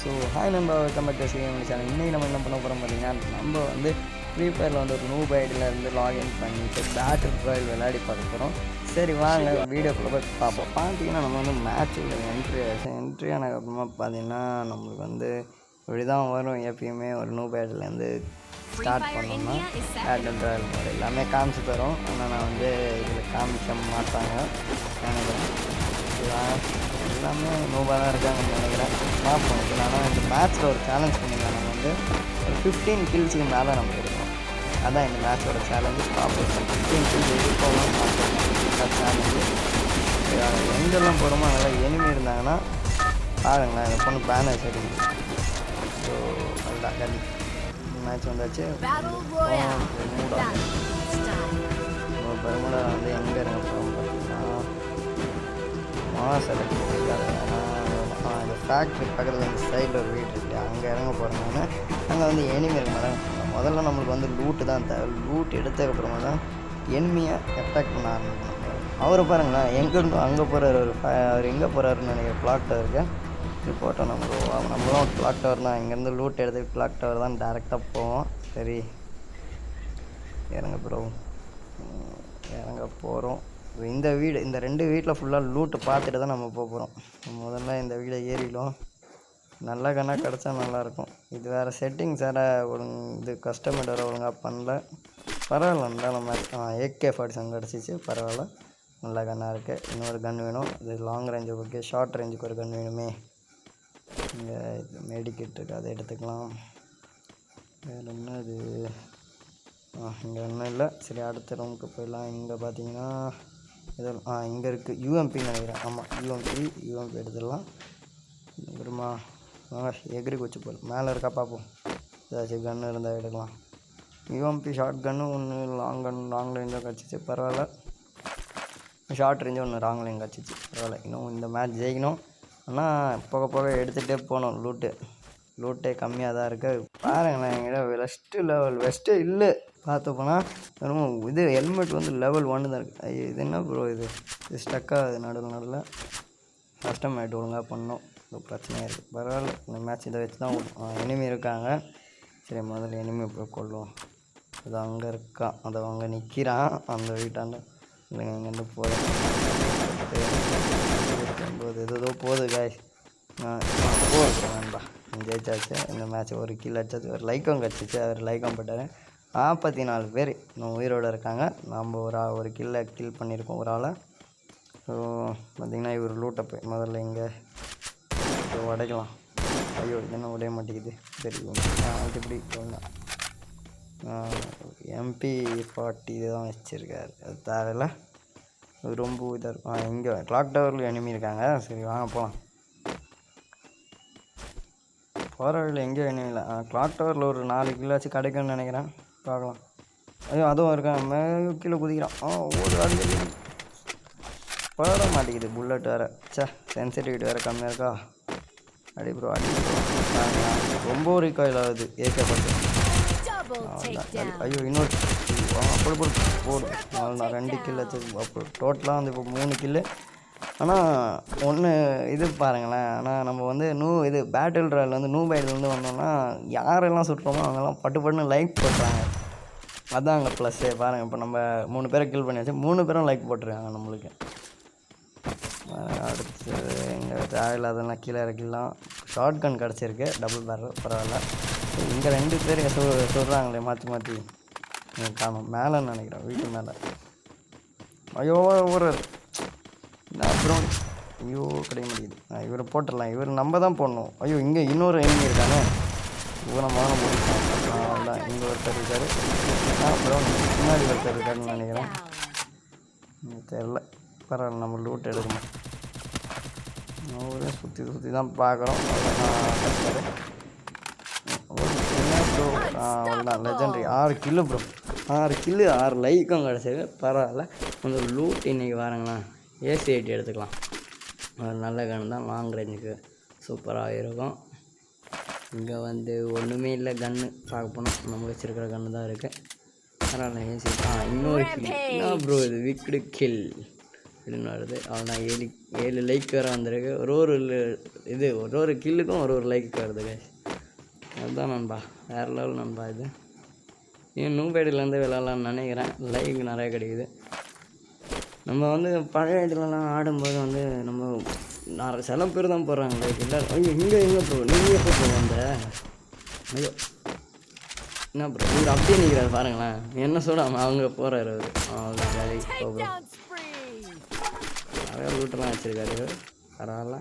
So hi நண்பா, welcome back to CM channel. இன்றைக்கி நம்ம என்ன பண்ண போகிறோம் பார்த்தீங்கன்னா, நம்ம வந்து ஃப்ரீ ஃபயரில் வந்து ஒரு நூப் ஐடியிலேருந்து லாகின் பண்ணிட்டு பேட்டில் ராயல் விளையாடி பார்க்க போகிறோம். சரி வாங்க வீடியோக்குள்ளே போய் பார்ப்போம். பார்த்தீங்கன்னா நம்ம வந்து மேட்ச்சில் என்ட்ரி ஆனதுக்கப்புறமா பார்த்தீங்கன்னா நம்மளுக்கு வந்து இப்படி தான் வரும். எப்பயுமே ஒரு நூப் ஐடியிலேருந்து ஸ்டார்ட் பண்ணோம்னா பேட்டில் ராயல் மாதிரி எல்லாமே காமிச்சு தரும். ஆனால் நான் வந்து இதில் காமிக்க மாட்டாங்க நினைக்கிறேன். எல்லாமே நூபாக தான் இருக்காங்கன்னு நினைக்கிறேன். பார்ப்போம். ஆனால் இந்த மேட்ச்சில் ஒரு சேலஞ்ச் பண்ணிக்கலாம். நம்ம வந்து ஒரு 15 கில்ஸுக்கு மேலே நம்ம எடுக்கணும். அதுதான் இந்த மேட்சோட சேலஞ்சு. பார்ப்போம். 15 கில்ஸ் எடுக்கணும் சேலஞ்சு. எங்கெல்லாம் போகிறோமோ அதெல்லாம் எனிமி இருந்தாங்கன்னா பாருங்களேன். இந்த பொண்ணு பேனர் அடிக்குது. ஸோ அதுதான் கண்டி மேட்ச் வந்தாச்சு. பெருமுடா வந்து எங்கே இருக்க போகிறோம் பார்த்தீங்கன்னா செலக்ட் பண்ணியிருக்காரு. இந்த ஃபேக்ட்ரி பக்கத்தில் இந்த சைடில் ஒரு வீடு இருக்குது, அங்கே இறங்க போகிறோம்னா அங்கே வந்து எனிமி இருக்க மாட்டாங்க. முதல்ல நம்மளுக்கு வந்து லூட்டு தான் தேவை. லூட் எடுத்ததுக்கப்புறமா தான் எனிமியை அட்டாக் பண்ண ஆரம்பிக்கணும். அவரை பாருங்களேன், எங்கேருந்து அங்கே போகிறாரு. அவர் எங்கே போகிறாருன்னு நினைக்கிறேன். கிளாக் டவருக்கு ரிப்போர்ட்டை நம்மளும் கிளாக் டவர் தான். இங்கேருந்து லூட் எடுத்து கிளாக் டவர் தான் டேரெக்டாக போவோம். சரி இறங்க போகிறோம். இந்த வீடு, இந்த 2 வீட்டில் ஃபுல்லாக லூட்டு பார்த்துட்டு தான் நம்ம போகிறோம். முதல்ல இந்த வீடை ஏறிடும். நல்ல கண்ணாக கிடச்சா நல்லாயிருக்கும். இது வேறு செட்டிங்ஸ் வேறு இது கஸ்டமர் வேறு ஒழுங்காக பண்ணல. பரவாயில்ல, இருந்தாலும் AK-47 கிடச்சிச்சு. பரவாயில்ல, நல்ல கண்ணாக இருக்குது. இன்னொரு கன் வேணும். இது லாங் ரேஞ்சு ஓகே. ஷார்ட் ரேஞ்சுக்கு ஒரு கன் வேணுமே. இங்கே இது மெடிக்கிட் இருக்குது, அதை எடுத்துக்கலாம். வேறு என்ன இது? இங்கே ஒன்றும் இல்லை. சரி அடுத்த ரூமுக்கு போயிடலாம். இங்கே பார்த்தீங்கன்னா இது இங்கே இருக்குது. யூஎம்பின்னு நினைக்கிறேன். ஆமாம், யூஎம்பி எடுத்துடலாம். வருமா எகிரி குச்சி போல் மேலே இருக்கா பார்ப்போம். ஏதாச்சும் கன்று இருந்தால் எடுக்கலாம். யூஎம்பி ஷார்ட் கன்று ஒன்று, லாங் ரேஞ்சாக கிடச்சிச்சு. பரவாயில்ல. ஷார்ட் ரேஞ்சு ஒன்று லாங் ரேஞ்ச் கிடச்சிச்சு. பரவாயில்ல. இன்னும் இந்த மேட்ச் ஜெயிக்கணும். ஆனால் போக எடுத்துகிட்டே போகணும். லூட்டே கம்மியாக தான் இருக்குது. பாருங்களேன், என்கிட்ட வெஸ்ட்டே இல்லை. பார்த்து போனால் வெறும் இது ஹெல்மெட் வந்து லெவல் 1 தான் இருக்குது. ஐயோ, இது என்ன ப்ரோ இது ஸ்டக்காக நடுவில் கஸ்டமேட் ஒழுங்காக பண்ணோம். ஒரு பிரச்சனையாக இருக்குது. பரவாயில்ல, இந்த மேட்ச் இதை வச்சு தான் எனிமி இருக்காங்க. சரி முதல்ல எனிமி போய் கொள்ளுவோம். அது அங்கே இருக்கான், அதை அங்கே நிற்கிறான் அந்த வீட்டாண்ட. இல்லைங்க இங்கேருந்து போதும் ஏதோ போகுது காய். போகிறேன் நண்பா. ஜெயிச்சாச்சு இந்த மேட்ச். ஒரு கில் அடிச்சாச்சு. ஒரு லைக்கம் கிடச்சிச்சு. அவர் லைக்கம் போட்டார். 44 பேர் இன்னும் உயிரோடு இருக்காங்க. நம்ம ஒரு கில் பண்ணியிருக்கோம் ஒரு ஆளை. ஸோ பார்த்திங்கன்னா இவர் லூட்டை போய் முதல்ல இங்கே உடைக்கலாம். ஐயோ, இது என்ன உடைய மாட்டேங்குது. சரி அது இப்படி MP40 இதுதான் வச்சுருக்காரு. அது தேவையில்லை, அது ரொம்ப இதாக இருக்கும். இங்கே கிளாக் டவரில் எனிமி இருக்காங்க. சரி வாங்க போகலாம். போகிற வழியில் எங்கேயும் எனிமி இல்லை. கிளாக் டவரில் ஒரு 4 கிலோவாச்சும் கிடைக்கும்னு நினைக்கிறேன். பார்க்கலாம். ஐயோ அதுவும் இருக்கான். கீழே குதிக்கிறான். ஒரு அடி போட மாட்டேங்குது. புல்லட் வேறு. சென்சிட்டிவிட்டி வேறு கம்மியாக இருக்கா. அடி ப்ரோ. ரொம்ப ரீகாயில் ஆகுது. AK-47. ஐயோ இன்னொரு போடும். நான் 2 கில் வச்சு அப்போ டோட்டலாக வந்து இப்போ 3 கில்லு. ஆனால் ஒன்று இது பாருங்களேன். ஆனால் நம்ம வந்து இது பேட்டில் ராயல் வந்து நூபைலேருந்து வந்தோம்னா யாரெல்லாம் சுட்டுறோமோ அவங்கெல்லாம் பட்டுன்னு லைக் போட்டுறாங்க. அதுதான் அங்கே ப்ளஸ்ஸே. பாருங்கள், இப்போ நம்ம 3 பேரை கில் பண்ணி வச்சு 3 பேரும் லைக் போட்டுருக்காங்க நம்மளுக்கு. அடுத்து எங்கள் தேவையில்லாதெல்லாம் கீழே இறக்கிடலாம். ஷார்ட் கன் கிடச்சிருக்கு, டபுள் பேரல். பரவாயில்ல. இங்கே 2 பேர் சொல்கிறாங்களே மாற்றி காணும். மேலேன்னு நினைக்கிறேன், வீட்டு மேலே. ஐயோ ஒரு அப்புறம் ஐயோ கிடைக்க முடியுது. இவரை போட்டுடலாம். இவர் நம்ம தான் போடணும். ஐயோ இங்கே இன்னொரு எனிமி இருக்கானே. இவரை முதல்ல முடிக்கலாம். அதான் இங்கே ஒருத்தர் இருக்கார். அப்புறம் முன்னாடி ஒருத்தர் இருக்காருன்னு நினைக்கிறேன். தெரில. பரவாயில்ல, நம்ம லூட் எடுக்கணும். அவரே சுற்றி தான் பார்க்குறோம். அவ்வளோதான் லெஜெண்டரி. 6 கில்லு ப்ரோ. 6 கில்லு 6 லைக்கும் கிடச்சிருக்கு. பரவாயில்ல. கொஞ்சம் லூட் இன்றைக்கி வாருங்களேன். AC-80 எடுத்துக்கலாம். நல்ல கன்று தான். லாங் ரேஞ்சுக்கு சூப்பராக இருக்கும். இங்கே வந்து ஒன்றுமே இல்லை. கன்று பார்க்க போனோம். நம்ம வச்சுருக்கிற கன்று தான் இருக்குது. பரவாயில்ல. AC இன்னொரு கில். என்ன ப்ரோ இது விக்கெடு கில். அப்படின்னு வருது. அவ்வளோதான் 7 லைக் வேறு வந்திருக்கு. ஒரு கில்லுக்கும் ஒரு லைக் வருது கைஸ். அதுதான் நண்பா, வேறு லெவல் நண்பா. இது இன்னும் நூபேடிலேருந்து விளாட்லான்னு நினைக்கிறேன். லைக் நிறையா கிடைக்குது. நம்ம வந்து பழைய ஐடியிலலாம் ஆடும்போது வந்து நம்ம சில பேர் தான் போடுறாங்க லைக். இல்லை ஐயோ எங்கே ப்ரோ நீங்கள் எப்போ ப்ரோ வந்த? ஐயோ என்ன ப்ரோ இவர் அப்படியே நிற்கிறாரு பாருங்களேன். என்ன சொல்லாமல் அவங்க போகிறாரு அவர். வேலைக்கு ப்ரோ நிறையா லூட்டெல்லாம் வச்சுருக்காரு. பரவாயில்ல.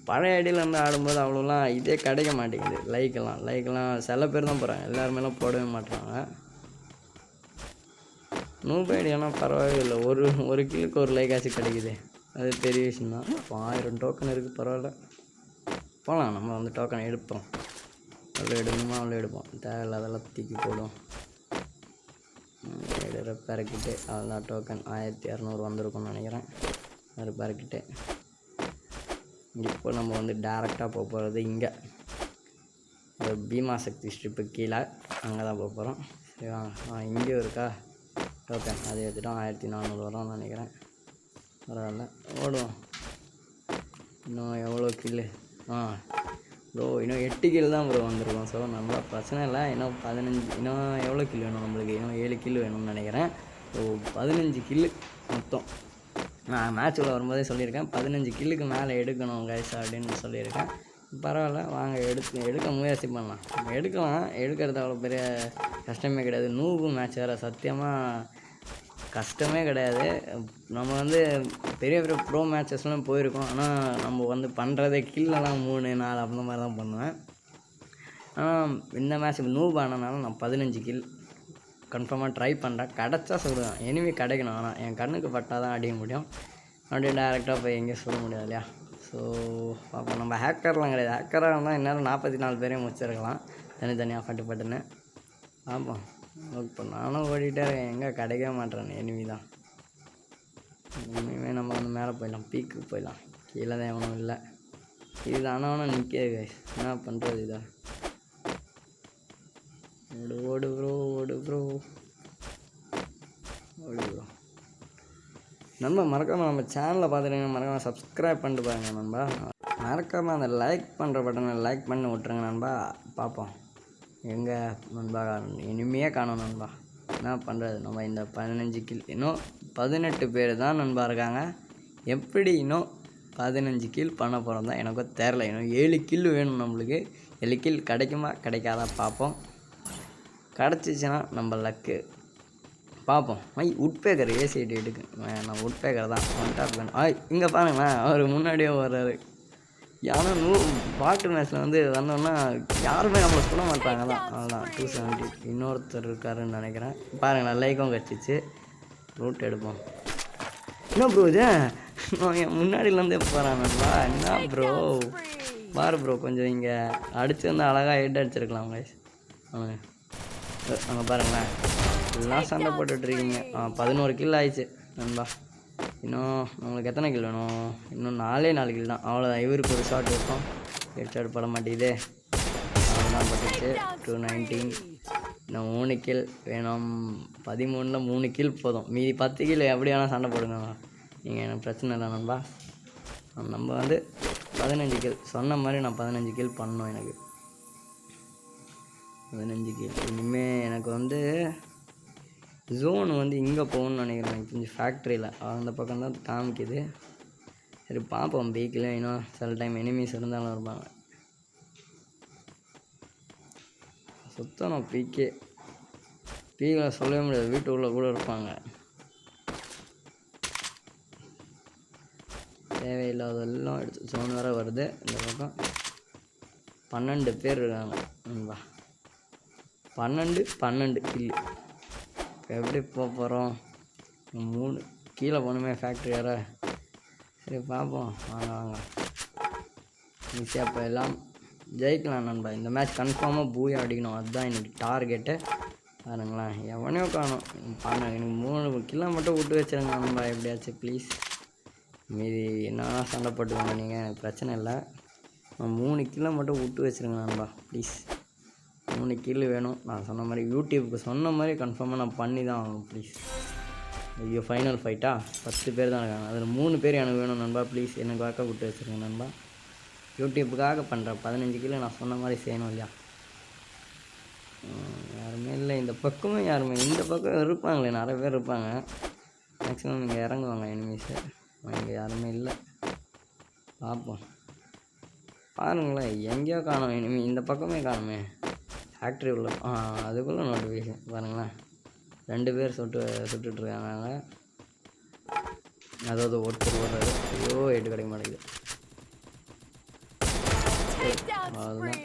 பழைய ஐடியில் வந்து ஆடும்போது அவ்வளோலாம் இதே கிடைக்க மாட்டேங்குது. லைக்கெல்லாம் சில பேர் தான் போகிறாங்க, எல்லாருமேலாம் போடவே மாட்டுறாங்க. நூபு ஐடியானால் பரவாயில்லை. ஒரு கில்லுக்கு ஒரு லைக்காச்சும் கிடைக்குது, அது பெரிய விஷயம்தான். இப்போ 1000 டோக்கன் இருக்குது, பரவாயில்ல. போகலாம், நம்ம வந்து டோக்கன் எடுப்போம். அவ்வளோ எடுக்கணுமா அவ்வளோ எடுப்போம். தேவையில்லாதெல்லாம் தூக்கி போடும். ரெப்பேரக்கிட்டு அதெல்லாம் டோக்கன் 1200 வந்திருக்கும்னு நினைக்கிறேன். ரெப்பேரக்கிட்டு இப்போ நம்ம வந்து டேரெக்டாக போக போகிறது இங்கே பீமா சக்தி ஸ்ட்ரிப்பு கீழே, அங்கே தான் போக போகிறோம். சரிவா? இங்கேயும் இருக்கா டோக்கன், அதை எடுத்துட்டோம். 1400 வரும்னு நினைக்கிறேன். பரவாயில்ல, ஓடுவோம். இன்னும் எவ்வளோ கில்லு? ப்ரோ இன்னும் 8 கிலோ தான் ப்ரோ வந்திருக்கோம். ஸோ நம்ம பிரச்சனை இல்லை. இன்னும் 15, இன்னும் எவ்வளோ கிலோ வேணும் நம்மளுக்கு? இன்னும் 7 கிலோ வேணும்னு நினைக்கிறேன். ஸோ 15 கில்லு மொத்தம். நான் மேட்ச் உள்ள வரும்போதே சொல்லியிருக்கேன், 15 கில்லுக்கு மேலே எடுக்கணும் கைஸ் அப்படின்னு சொல்லியிருக்கேன். பரவாயில்ல, வாங்க எடுக்க முயற்சி பண்ணலாம். எடுக்கிறது அவ்வளோ பெரிய கஷ்டமே கிடையாது. நூபு மேட்ச் வேறு, சத்தியமாக கஷ்டமே கிடையாது. நம்ம வந்து பெரிய ப்ரோ மேட்சஸ்லாம் போயிருக்கோம். ஆனால் நம்ம வந்து பண்ணுறதே கில்லெல்லாம் 3, 4 அந்த மாதிரி தான் பண்ணுவேன். ஆனால் இந்த மேட்ச் நூபு ஆனதுனால நான் 15 கில் கன்ஃபார்மாக ட்ரை பண்ணுறேன். கிடச்சா சொல்லுவேன், எனிமி கிடைக்கணும். ஆனால் என் கண்ணுக்கு பட்டால் தான் அடிக்க முடியும். அப்படியே டேரெக்டாக போய் எங்கேயும் சொல்ல முடியாது இல்லையா? ஸோ அப்போ நம்ம ஹேக்கர்லாம் கிடையாது. ஹேக்கராக இருந்தால் இந்நேரம் 44 பேரையும் முடிச்சிருக்கலாம் தனித்தனியாக பட்டுன்னு. ஆமாம், இப்போ நானும் ஓடிட்டே இருக்கேன், எங்கே கிடைக்க மாட்டேறேன். எனிமி தான். இனிமேல் நம்ம வந்து மேலே போயிடலாம், பீக்கு போயிடலாம். கீழே தான் எவனும் இல்லை. இது ஆனால் நிற்காது, என்ன பண்ணுறது? இதை ஓடு ப்ரோ நண்பா. மறக்காமல் நம்ம சேனலில் பார்த்துட்டீங்கன்னா மறக்காமல் சப்ஸ்கிரைப் பண்ணிட்டு பாருங்க நண்பா. மறக்காமல் அந்த லைக் பண்ணுற பட்டனை லைக் பண்ணி விட்ருங்க நண்பா. பார்ப்போம் எங்கே நண்பா இனிமையே காணும் நண்பா. என்ன பண்ணுறது? நம்ம இந்த 15 கில், இன்னும் 18 பேர் தான் நண்பா இருக்காங்க. எப்படி இன்னும் 15 கில் பண்ண போகிறோம் தான் எனக்கும் தெரில. இன்னும் 7 கில் வேணும் நம்மளுக்கு. 7 கில் கிடைக்குமா கிடைக்காதா பார்ப்போம். கிடச்சிச்சின்னா நம்ம லக்கு. பார்ப்போம். உட்பேக்கர் ஏசிடி எடுக்கு. நான் உட்பேக்கர் தான் ஒன் டாப் வேணும். இங்கே பாருங்களேன், அவர் முன்னாடியே வர்றாரு. யாரும் பாட்டு மேட்ச்சில் வந்து வந்தோன்னா யாருமே நம்மளை சொல்ல மாட்டாங்க தான். அதுதான் 270 இன்னொருத்தர் இருக்காருன்னு நினைக்கிறேன். பாருங்களேன், லைக்கும் கிடச்சிச்சு. ரூட் எடுப்போம். என்ன ப்ரோ இது? என் முன்னாடியிலேருந்தே போகிறான்ப்பா. என்ன ப்ரோ பாரு ப்ரோ, கொஞ்சம் இங்கே அடிச்சு வந்து அழகாக ஹெட் அடிச்சிருக்கலாம் கைஸ். அங்கே பாருங்களேன், எல்லாம் சண்டை போட்டுட்ருக்கீங்க. 11 கில் ஆயிடுச்சு நண்பா. இன்னும் நம்மளுக்கு எத்தனை கில் வேணும்? இன்னும் 4 கில் தான். அவ்வளோதான். இவருக்கு ஒரு ஷாட் இருக்கும். ஹெட் ஷாட் பட மாட்டேங்குது. அவ்வளோதான் பட்டுச்சு. 219. இன்னும் 3 கில் வேணும். 13ல் 3 கில் போதும். மீதி 10 கில் எப்படி வேணால் சண்டை போடுங்க நீங்கள், எனக்கு பிரச்சனை இல்லை நண்பா. நம்ம வந்து 15 கில் சொன்ன மாதிரி நான் 15 கில் பண்ணணும். எனக்கு 15 கில். இனிமேல் எனக்கு வந்து ஜோன் வந்து இங்கே போகணும்னு நினைக்கிறேன். எனக்கு கொஞ்சம் ஃபேக்ட்ரியில் அந்த பக்கம் தான் காமிக்குது. சரி பார்ப்போம். பீக்கில் இன்னும் சில டைம் எனிமீஸ் இருந்தாலும் இருப்பாங்க. சுத்தணும் பீக்கில் சொல்லவே முடியாது, வீட்டுக்குள்ளே கூட இருப்பாங்க. தேவையில்லாதெல்லாம் எடுத்து ஜோன் வேறு வருது. இந்த பக்கம் 12 பேர் இருக்காங்க நண்பா. 12 கில்லு. எப்படி போக போகிறோம்? 3 கீழே போகணுமே ஃபேக்ட்ரி வேறு. சரி பார்ப்போம். வாங்க ஈஸியாக போயெல்லாம் ஜெயிக்கலாம் நண்பா. இந்த மேட்ச் கன்ஃபார்மாக பூயா அடிக்கணும், அதுதான் எனக்கு டார்கெட்டு. பாருங்களேன், எவனையோ காணும். எனக்கு 3 கிலோ மட்டும் விட்டு வச்சுருங்க நண்பா, எப்படியாச்சும் ப்ளீஸ். மீதி என்ன சண்டை போட்டுக்கோங்க நீங்கள், எனக்கு பிரச்சனை இல்லை. 3 கிலோ மட்டும் விட்டு வச்சுருங்க நண்பா ப்ளீஸ். 3 கிலோ வேணும். நான் சொன்ன மாதிரி யூடியூப்புக்கு சொன்ன மாதிரி கன்ஃபார்மாக நான் பண்ணி தான் ஆகணும் ப்ளீஸ். ஐயோ ஃபைனல் ஃபைட்டா 10 பேர் தான் இருக்காங்க. அதில் 3 பேர் எனக்கு வேணும் நண்பா. ப்ளீஸ் எனக்கு வாக்கா விட்டு வச்சுருங்க நண்பா. யூடியூப்புக்காக பண்ணுறேன். 15 கிலோ நான் சொன்ன மாதிரி செய்யணும் இல்லையா? யாருமே இல்லை இந்த பக்கமும் யாருமே. இந்த பக்கம் இருப்பாங்களே, நிறைய பேர் இருப்பாங்க. மேக்ஸிமம் இங்கே இறங்குவாங்க எனிமீஸு. இங்கே யாருமே இல்லை. பார்ப்போம். பாருங்களேன், எங்கேயோ காணும் எனிமி. இந்த பக்கமே காணுமே. ஃபேக்ட்ரி உள்ள அதுக்குள்ளே நோட்டிஃபிகேஷன் பாருங்களேன். 2 பேர் சுட்டுட்ருக்காங்க. அதாவது ஒருத்தர் ஓடுறாரு. ஐயோ எட்டு கிடைக்க மாட்டேங்குது. அவ்வளோதான்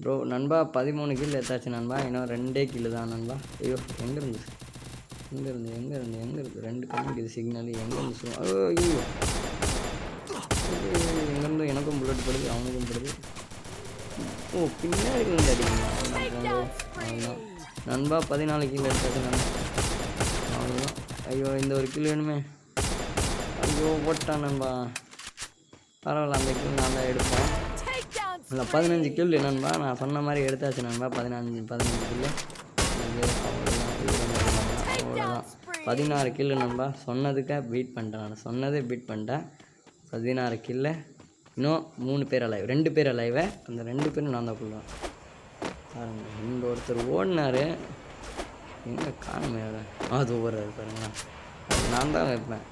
ப்ரோ. நண்பா 13 கில் எடுத்தாச்சு நண்பா. இன்னும் 2 கில்லு தான் நண்பா. ஐயோ எங்கேருந்து 2 காமிக்குது சிக்னல். எங்கேருந்து ஐயோ எங்கேருந்து எனக்கும் புல்லட் படுது, அவனுக்கும் படுது. ஓ பின்னாடி வந்து அடிக்கணும். அவ்வளோதான் நண்பா. 14 கிலோ எடுத்தாச்சு நண்பா. அவ்வளோதான். ஐயோ இந்த ஒரு கிலோ வேணுமே. ஐயோ போட்டான் நண்பா. பரவாயில்ல, அந்த கிலோ நான் தான் எடுப்பேன். இல்லை 15 கிலோ நண்பா. நான் சொன்ன மாதிரி எடுத்தாச்சு நண்பா. 15 கிலோ. அவ்வளோதான் 16 கிலோ நண்பா. சொன்னதுக்காக பீட் பண்ணிட்டேன். நான் சொன்னதே பீட் பண்ணிட்டேன். 16 கிலோ. இன்னும் 3 பேர் அலைவ், 2 பேர் அலைவ. அந்த 2 பேரும் நான் தான் கொள்வேன். பாருங்க, இங்கே ஒருத்தர் ஓடினார். எங்கே காணுமே அது ஓடுறாரு பாருங்க. நான் தான் வைப்பேன்.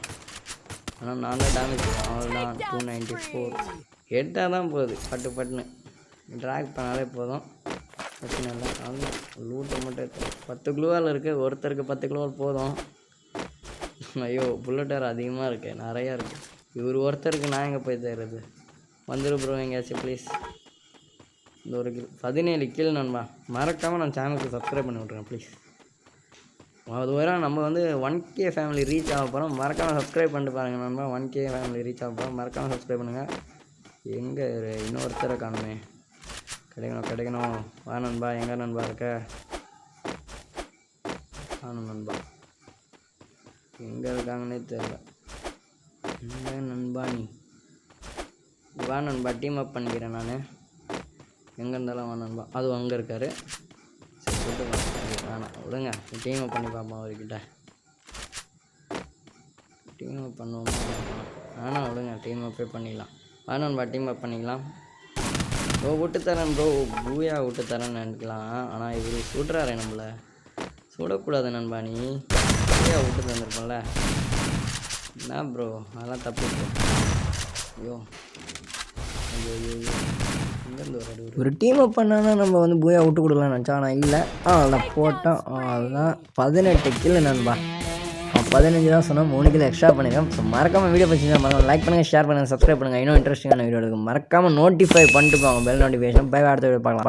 ஆனால் நான் தான் டேமேஜ் பண்ணுவேன். அவ்வளோதான் 294 எடுத்தால் தான் போகுது. பட்டுன்னு ட்ராக் பண்ணாலே போதும். பிரச்சனை இல்லை. அவ்வளோ லூட்டை மட்டும் எடுத்து 10 கிலோவால் இருக்குது. ஒருத்தருக்கு 10 கிலோவால் போதும். ஐயோ புல்லட் வேறு அதிகமாக இருக்குது, நிறையா இருக்குது. இவர் ஒருத்தருக்கு நான் எங்கே போய் தேடுறது? வந்துரு ப்ரோ எங்கேயாச்சும் ப்ளீஸ். இந்த ஒரு கில் 17 கில் நண்பா. மறக்காமல் நான் சேனலுக்கு சப்ஸ்கிரைப் பண்ணி விட்ருங்க ப்ளீஸ். அது வரை நம்ம வந்து 1K ஃபேமிலி ரீச் ஆக போகிறோம். மறக்காமல் சப்ஸ்கிரைப் பண்ணிட்டு பாருங்கள் நண்பா. 1K ஃபேமிலி ரீச் ஆக போகிறோம். மறக்காமல் சப்ஸ்கிரைப் பண்ணுங்கள். எங்கே இன்னொருத்தரை காணுமே. கிடைக்கணும். வா நண்பா. எங்கே நண்பா இருக்க? காணும் நண்பா. எங்கே இருக்காங்கன்னே தெரியல. எங்கே நண்பா நீ? வா நண்பா, டீம் அப் பண்ணிக்கிறேன் நான். எங்கே இருந்தாலும் வா நண்பா. அதுவும் அங்கே இருக்கார். சரி போட்டு வேணாம் விடுங்க. டீம் அப் பண்ணி பார்ப்போம். அவர்கிட்ட டீம் அப் பண்ணுவோமா? வேணாம் விடுங்க. டீம் அப்பே பண்ணிக்கலாம். வா நண்பா, டீம் அப் பண்ணிக்கலாம். ப்ரோ விட்டு தரேன் ப்ரோ. பூயா விட்டு தரேன்னு நினைக்கலாம். ஆனால் இவர் சுடுறாரு நம்மளை. சுடக்கூடாது நண்பா. நீ பூயா விட்டு தந்துருப்போம்ல. என்ன ப்ரோ அதெல்லாம் தப்பு ப்ரோ. ஐயோ ஒரு டீம் அப் பண்ணானா நம்ம வந்து பூயா விட்டு கொடுக்கலாம்னு நினச்சா. ஆனால் இல்லை. அதான் போட்டோம். அதுதான் 18 கிலோ நண்பா. 15 தான் சொன்னால் 3 கிலோ எக்ஸ்ட்ரா பண்ணியிருக்கேன். ஸோ மறக்காமல் வீடியோ பிடிச்சிருந்தா மறக்காம லைக் பண்ணுங்கள், ஷேர் பண்ணுங்கள், சப்ஸ்கிரைப் பண்ணுங்கள். இன்னும் இன்ட்ரெஸ்டிங்கான வீடியோ இருக்கும். மறக்காமல் நோட்டிஃபை பண்ணிட்டு போங்க, பெல் நோட்டிஃபிகேஷன். பை அடுத்த வீடியோ பார்க்கலாம்.